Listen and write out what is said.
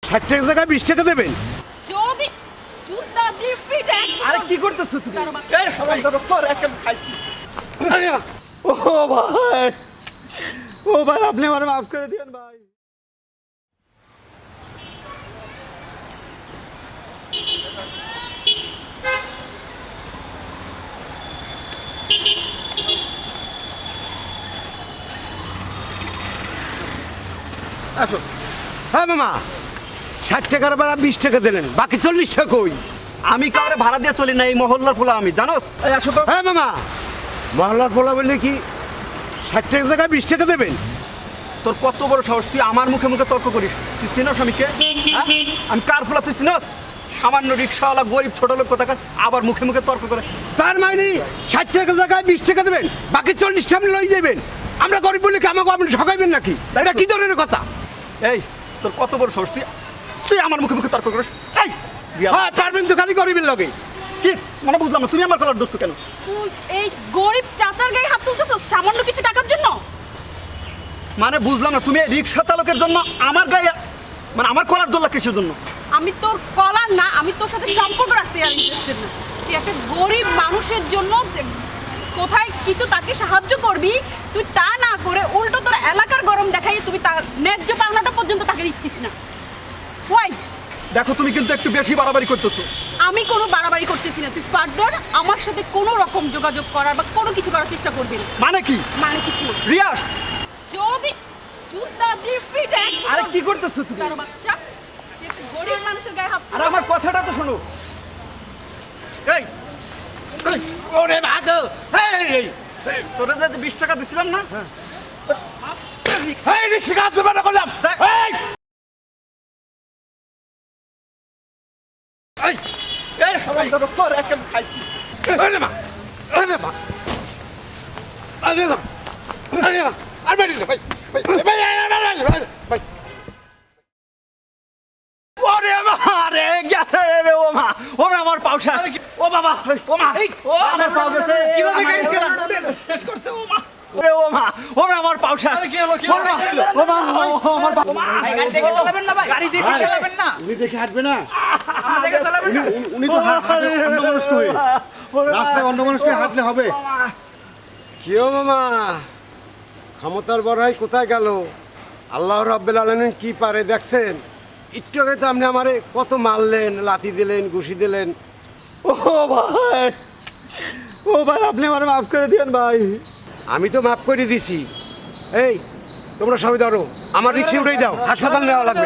60 টাকা জায়গায় 20 টাকা দেবেন। যদি জুতা দিয়ে পিঠে আরে কি করতেছো তুমি? এই হারাম দাদা তোর একদম খাইছি। ও ভাই, ও ভাই আপনি আমার মাফ করে দিয়েন ভাই। আসো। হ্যাঁ মামা, 60 টাকার ভাড়া 20 টাকা দিলেন, বাকি 40 টাকা কই? আমি কাউরে ভাড়া দিয়ে চলি না, এই মহল্লার পোলা আমি, জানোস? এই আসো তো। হ্যাঁ মামা, মহল্লার পোলা বললে কি 60 টাকা জায়গায় 20 টাকা দেবেন? তোর কত বড় সাহস, তুই আমার মুখে মুখে তর্ক করিস? তুই চিনস আমি কে? হ্যাঁ? আমি কার পোলা তুই চিনস? সামান্য রিক্সাওয়ালা গরিব ছোট লোক কোথাকার, আবার মুখে মুখে তর্ক করে। তার মানে 60 টাকা জায়গায় 20 টাকা দেবেন, বাকি 40 টাকা আপনি লই যাবেন। আমরা গরিব বলে কি আমাকে আপনি ঠকাইবেন নাকি? এটা কি ধরনের কথা? এই তোর কত বড় সাহস, তুই আমার মুখে মুখে তর্ক করিস? এই হ্যাঁ পারবেন তো, খালি গরিবের লগে। কি মানে বুঝলাম না, তুমি আমার কলার দোস্ত কেন? তুই এই গরিব চাচার গায়ে হাত তুলতেছস সামান্য কিছু টাকার জন্য? মানে বুঝলাম না, তুমি রিক্সা চালকের জন্য আমার গায়ে মানে আমার কলার দোল্লা কিসের জন্য? আমি তোর কলার না, আমি তোর সাথে সম্পর্ক রাখতে আর ইন্টারেস্টেড না। তুই একটা গরিব মানুষের জন্য কোথায় কিছু তাকে সাহায্য করবি, তুই তা না করে উল্টো তোর এলাকার গরম দেখাই তুই তার ন্যায্য পাওনাটা পর্যন্ত তাকে দিচ্ছিস না। ওয়াই দেখো তুমি কিন্তু একটু বেশি বাড়াবাড়ি করতেছো। আমি কোনো বাড়াবাড়ি করতেছি না, তুই ফার্দার আমার সাথে কোনো রকম যোগাযোগ করার বা কোনো কিছু করার চেষ্টা করবি না। মানে কি? মানে কিছু না। রিয়াজ, যদি জুতা দিয়ে পিঠে আরে কি করতেছো তুমি? তার বাচ্চা তুই একটা গরিব মানুষের গায়ে হাত আরে আমার কথাটা তো শোনো। এই ওরে ভাগো, এই তোরে যে 20 টাকা দিছিলাম না, এই রিক্সা কাজ দেব না করলাম। এই এই এই হারাম দাদা তোর একদম খাইছি। আরে মা, আরে মা, আরে মা, আরে মা, আর বেরিয়ে ভাই ভাই ভাই ভাই। ওরে মা রে, গেছে রে ও মা, ও মা আমার পাউসা, ও বাবা, ও মা, ও আমার পাউ গেছে। কিভাবে গাড়ি চালানো শেষ করছে ও মা, ওরে ও মা, ও মা আমার পাউসা। কি হলো কি হলো? ও মা, ও আমার ও মা, গাড়ি দেখে চালাবেন না ভাই, গাড়ি দেখে চালাবেন না। উনি দেখে হাঁটবে না, আমরা দেখে চালাবেন না। উনি তো হাঁটবে অন্য মানুষকে হয়ে। রাস্তায় অন্য মানুষকে হাঁটলে হবে? কেউ মামা, ক্ষমতার বড়াই কোথায় গেল? আল্লাহ রাব্বুল আলামিন কি পারে দেখছেন? একটু আগে তো আপনি আমারে কত মারলেন, লাথি দিলেন, ঘুষি দিলেন। ও ভাই, ও ভাই আপনি আমার মাফ করে দিয়েন ভাই। আমি তো মাফ করে দিছি। এই তোমরা সবাই ধরো, আমার রিক্সা উঠেই দাও, হাসপাতাল নেওয়া লাগবে।